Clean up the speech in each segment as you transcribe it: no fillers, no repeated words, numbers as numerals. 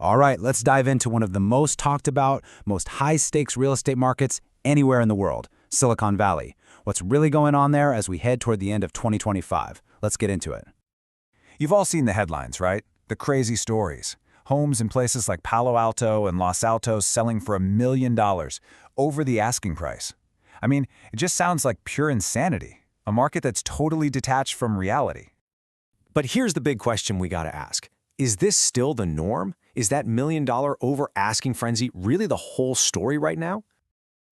All right, let's dive into one of the most talked about, most high-stakes real estate markets anywhere in the world, Silicon Valley. What's really going on there as we head toward the end of 2025? Let's get into it. You've all seen the headlines, right? The crazy stories. Homes in places like Palo Alto and Los Altos selling for $1 million, over the asking price. I mean, it just sounds like pure insanity. A market that's totally detached from reality. But here's the big question we gotta ask. Is this still the norm? Is that $1 million over-asking frenzy really the whole story right now?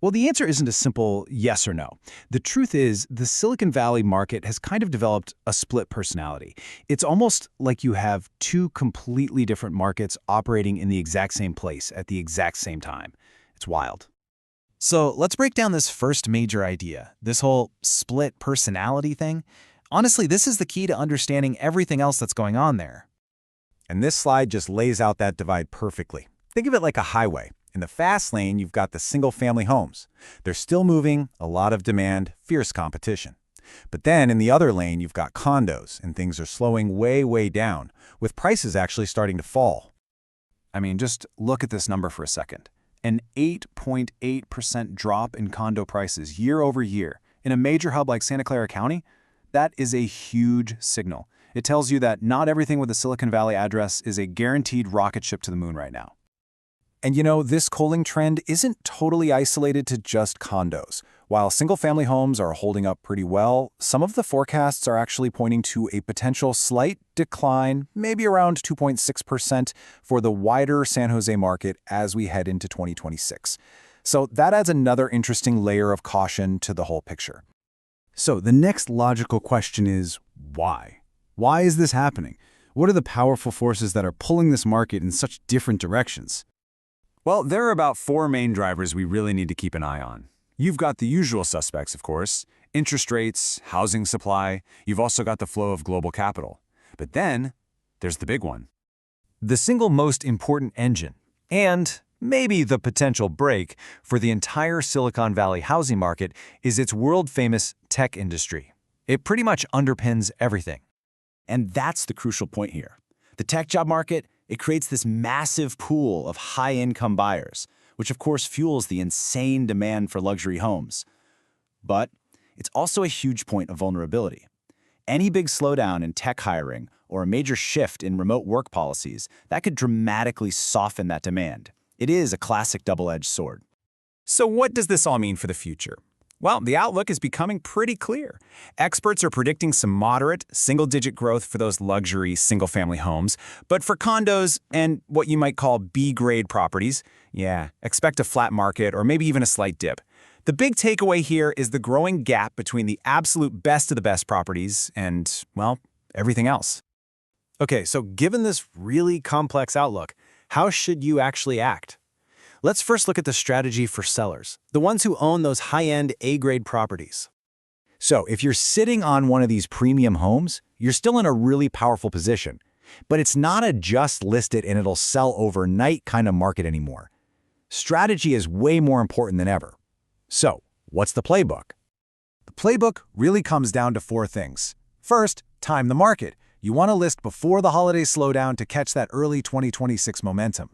Well, the answer isn't a simple yes or no. The truth is, the Silicon Valley market has kind of developed a split personality. It's almost like you have two completely different markets operating in the exact same place at the exact same time. It's wild. So let's break down this first major idea, this whole split personality thing. Honestly, this is the key to understanding everything else that's going on there. And this slide just lays out that divide perfectly. Think of it like a highway. In the fast lane, you've got the single-family homes. They're still moving, a lot of demand, fierce competition. But then in the other lane, you've got condos, and things are slowing way down, with prices actually starting to fall. I mean, just look at this number for a second. An 8.8% drop in condo prices year over year in a major hub like Santa Clara County, that is a huge signal. It tells you that not everything with a Silicon Valley address is a guaranteed rocket ship to the moon right now. And you know, this cooling trend isn't totally isolated to just condos. While single-family homes are holding up pretty well, some of the forecasts are actually pointing to a potential slight decline, maybe around 2.6% for the wider San Jose market as we head into 2026. So that adds another interesting layer of caution to the whole picture. So the next logical question is, why? Why is this happening? What are the powerful forces that are pulling this market in such different directions? Well, there are about 4 main drivers we really need to keep an eye on. You've got the usual suspects, of course, interest rates, housing supply. You've also got the flow of global capital. But then there's the big one. The single most important engine, and maybe the potential break for the entire Silicon Valley housing market, is its world-famous tech industry. It pretty much underpins everything. And that's the crucial point here. The tech job market, it creates this massive pool of high-income buyers, which of course fuels the insane demand for luxury homes. But it's also a huge point of vulnerability. Any big slowdown in tech hiring or a major shift in remote work policies, that could dramatically soften that demand. It is a classic double-edged sword. So what does this all mean for the future? Well, the outlook is becoming pretty clear. Experts are predicting some moderate, single-digit growth for those luxury single-family homes. But for condos and what you might call B-grade properties, expect a flat market or maybe even a slight dip. The big takeaway here is the growing gap between the absolute best of the best properties and, well, everything else. Okay, so given this really complex outlook, how should you actually act? Let's first look at the strategy for sellers, the ones who own those high-end A-grade properties. So if you're sitting on one of these premium homes, you're still in a really powerful position. But it's not a just list it and it'll sell overnight kind of market anymore. Strategy is way more important than ever. So what's the playbook? The playbook really comes down to 4 things. First, time the market. You want to list before the holiday slowdown to catch that early 2026 momentum.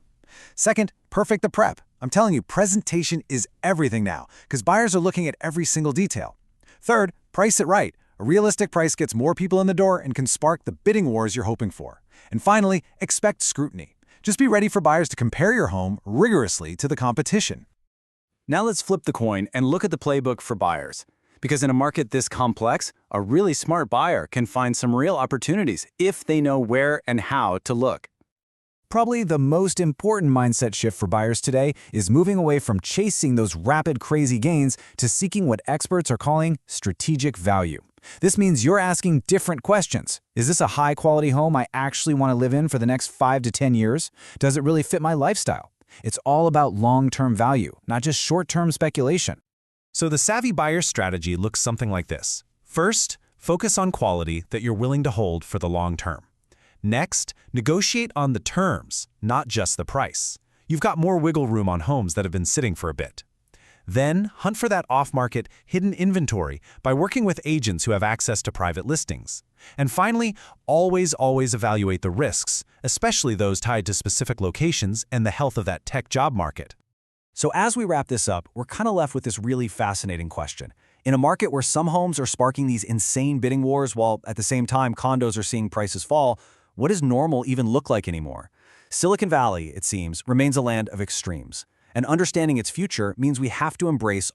Second, perfect the prep. I'm telling you, presentation is everything now because buyers are looking at every single detail. Third, price it right. A realistic price gets more people in the door and can spark the bidding wars you're hoping for. And finally, expect scrutiny. Just be ready for buyers to compare your home rigorously to the competition. Now let's flip the coin and look at the playbook for buyers. Because in a market this complex, a really smart buyer can find some real opportunities if they know where and how to look. Probably the most important mindset shift for buyers today is moving away from chasing those rapid, crazy gains to seeking what experts are calling strategic value. This means you're asking different questions. Is this a high-quality home I actually want to live in for the next 5 to 10 years? Does it really fit my lifestyle? It's all about long-term value, not just short-term speculation. So the savvy buyer strategy looks something like this. First, focus on quality that you're willing to hold for the long term. Next, negotiate on the terms, not just the price. You've got more wiggle room on homes that have been sitting for a bit. Then, hunt for that off-market, hidden inventory by working with agents who have access to private listings. And finally, always evaluate the risks, especially those tied to specific locations and the health of that tech job market. So as we wrap this up, we're kind of left with this really fascinating question. In a market where some homes are sparking these insane bidding wars while at the same time condos are seeing prices fall, what does normal even look like anymore? Silicon Valley, it seems, remains a land of extremes. And understanding its future means we have to embrace